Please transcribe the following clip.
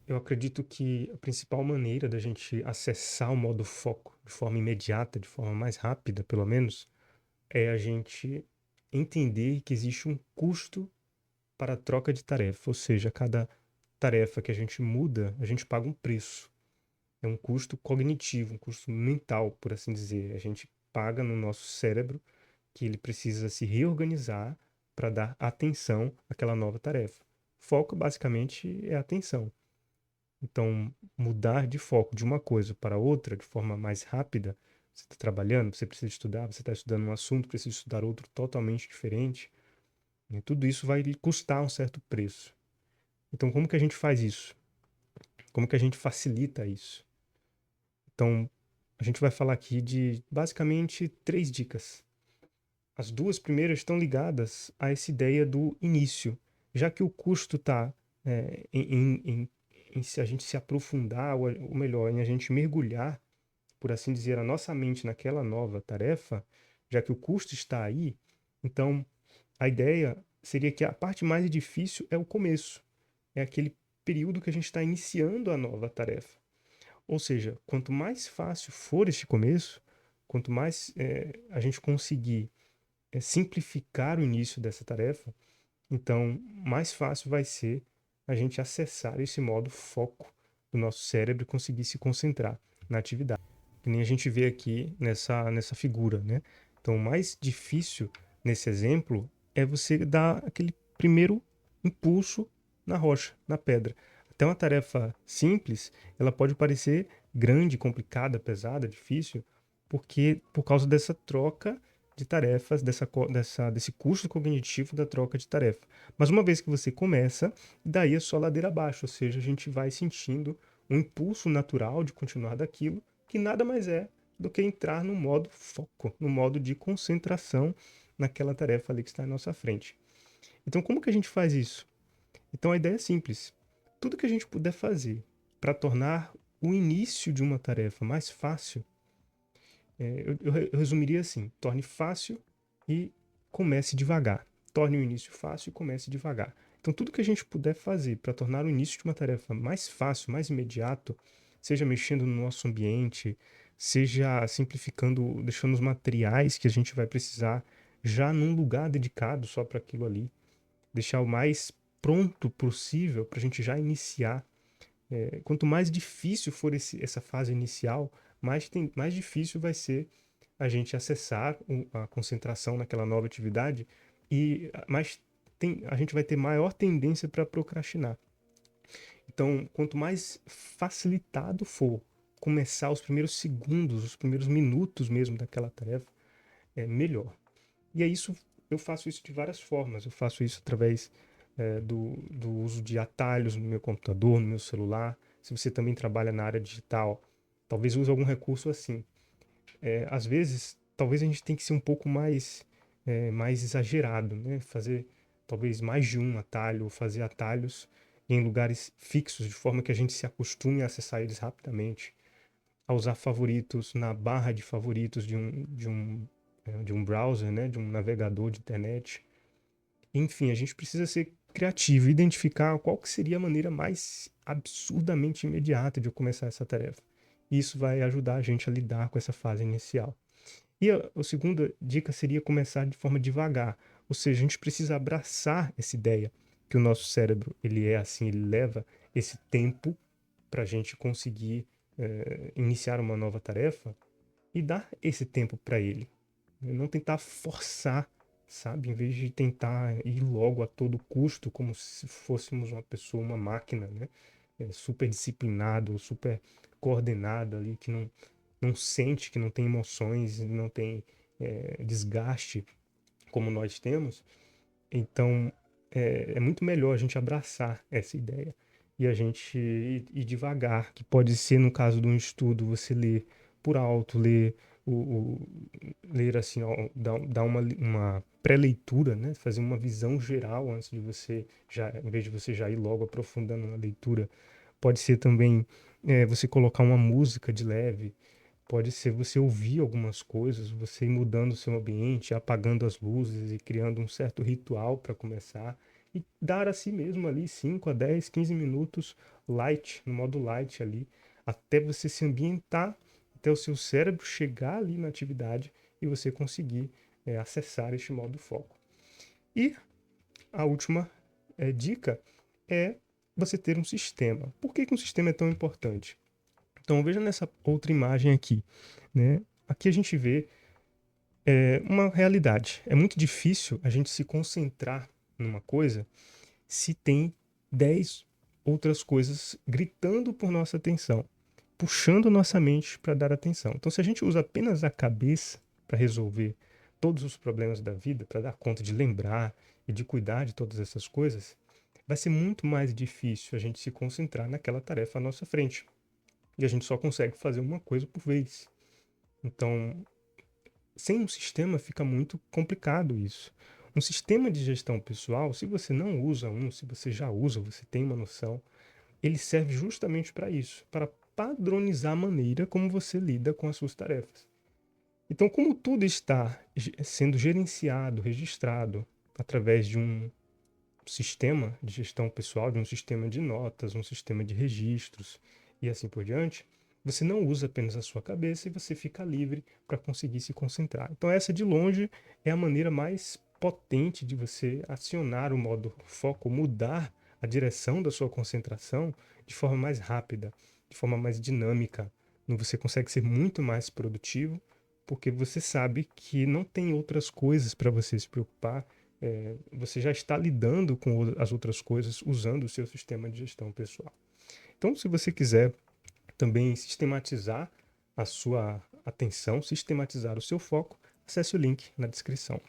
Eu acredito que a principal maneira da gente acessar o modo foco de forma imediata, de forma mais rápida, pelo menos, é a gente entender que existe um custo para a troca de tarefa. Ou seja, cada tarefa que a gente muda, a gente paga um preço. É um custo cognitivo, um custo mental, por assim dizer. A gente paga no nosso cérebro que ele precisa se reorganizar para dar atenção àquela nova tarefa. Foco, basicamente, é atenção. Então, mudar de foco de uma coisa para outra de forma mais rápida, você está trabalhando, você precisa estudar, você está estudando um assunto, precisa estudar outro totalmente diferente, né? Tudo isso vai lhe custar um certo preço. Então, como que a gente faz isso? Como que a gente facilita isso? Então, a gente vai falar aqui de basicamente três dicas. As duas primeiras estão ligadas a essa ideia do início, já que o custo está em se a gente se aprofundar, ou melhor, em a gente mergulhar, por assim dizer, a nossa mente naquela nova tarefa, já que o custo está aí, então a ideia seria que a parte mais difícil é o começo, é aquele período que a gente está iniciando a nova tarefa. Ou seja, quanto mais fácil for este começo, quanto mais a gente conseguir simplificar o início dessa tarefa, então mais fácil vai ser a gente acessar esse modo foco do nosso cérebro e conseguir se concentrar na atividade. Que nem a gente vê aqui nessa figura, né? Então, o mais difícil nesse exemplo é você dar aquele primeiro impulso na rocha, na pedra. Até uma tarefa simples, ela pode parecer grande, complicada, pesada, difícil, porque por causa dessa troca de tarefas, desse custo cognitivo da troca de tarefa. Mas uma vez que você começa, daí é só ladeira abaixo, ou seja, a gente vai sentindo um impulso natural de continuar daquilo, que nada mais é do que entrar no modo foco, no modo de concentração naquela tarefa ali que está à nossa frente. Então, como que a gente faz isso? Então, a ideia é simples. Tudo que a gente puder fazer para tornar o início de uma tarefa mais fácil, eu resumiria assim: torne fácil e comece devagar. Torne o início fácil e comece devagar. Então, tudo que a gente puder fazer para tornar o início de uma tarefa mais fácil, mais imediato, seja mexendo no nosso ambiente, seja simplificando, deixando os materiais que a gente vai precisar já num lugar dedicado só para aquilo ali, deixar o mais pronto possível para a gente já iniciar. Quanto mais difícil for essa fase inicial, mais difícil vai ser a gente acessar a concentração naquela nova atividade e a gente vai ter maior tendência para procrastinar. Então, quanto mais facilitado for começar os primeiros segundos, os primeiros minutos mesmo daquela tarefa, é melhor. E é isso, eu faço isso de várias formas. Eu faço isso através do uso de atalhos no meu computador, no meu celular. Se você também trabalha na área digital, talvez use algum recurso assim. Às vezes, talvez a gente tenha que ser um pouco mais exagerado, né? Fazer talvez mais de um atalho, fazer atalhos em lugares fixos, de forma que a gente se acostume a acessar eles rapidamente, a usar favoritos na barra de favoritos de um browser, né? De um navegador de internet. Enfim, a gente precisa ser criativo, identificar qual que seria a maneira mais absurdamente imediata de eu começar essa tarefa. Isso vai ajudar a gente a lidar com essa fase inicial. E a segunda dica seria começar de forma devagar, ou seja, a gente precisa abraçar essa ideia que o nosso cérebro ele é assim, ele leva esse tempo para a gente conseguir iniciar uma nova tarefa e dar esse tempo para ele. Não tentar forçar, sabe? Em vez de tentar ir logo a todo custo, como se fôssemos uma pessoa, uma máquina, né? Super disciplinado, super coordenado ali, que não sente, que não tem emoções, não tem desgaste como nós temos. Então, é muito melhor a gente abraçar essa ideia e a gente ir devagar, que pode ser, no caso de um estudo, você ler por alto, ler assim, ó, dar uma pré-leitura, né? Fazer uma visão geral antes de você, já, em vez de você já ir logo aprofundando na leitura. Pode ser também você colocar uma música de leve, pode ser você ouvir algumas coisas, você ir mudando o seu ambiente, apagando as luzes e criando um certo ritual para começar. e dar a si mesmo ali 5 a 10, 15 minutos light, no modo light ali, até você se ambientar, até o seu cérebro chegar ali na atividade e você conseguir acessar este modo foco. E a última dica é você ter um sistema. Por que um sistema é tão importante? Então veja nessa outra imagem aqui, né? Aqui a gente vê uma realidade. É muito difícil a gente se concentrar numa coisa se tem 10 outras coisas gritando por nossa atenção, puxando nossa mente para dar atenção. Então, se a gente usa apenas a cabeça para resolver todos os problemas da vida, para dar conta de lembrar e de cuidar de todas essas coisas, vai ser muito mais difícil a gente se concentrar naquela tarefa à nossa frente. E a gente só consegue fazer uma coisa por vez. Então, sem um sistema fica muito complicado isso. Um sistema de gestão pessoal, se você não usa um, se você já usa, você tem uma noção, ele serve justamente para isso, para padronizar a maneira como você lida com as suas tarefas. Então, como tudo está sendo gerenciado, registrado através de um sistema de gestão pessoal, de um sistema de notas, um sistema de registros e assim por diante, você não usa apenas a sua cabeça e você fica livre para conseguir se concentrar. Então, essa de longe é a maneira mais potente de você acionar o modo foco, mudar a direção da sua concentração de forma mais rápida, de forma mais dinâmica. Você consegue ser muito mais produtivo porque você sabe que não tem outras coisas para você se preocupar. Você já está lidando com as outras coisas usando o seu sistema de gestão pessoal. Então, se você quiser também sistematizar a sua atenção, sistematizar o seu foco, acesse o link na descrição.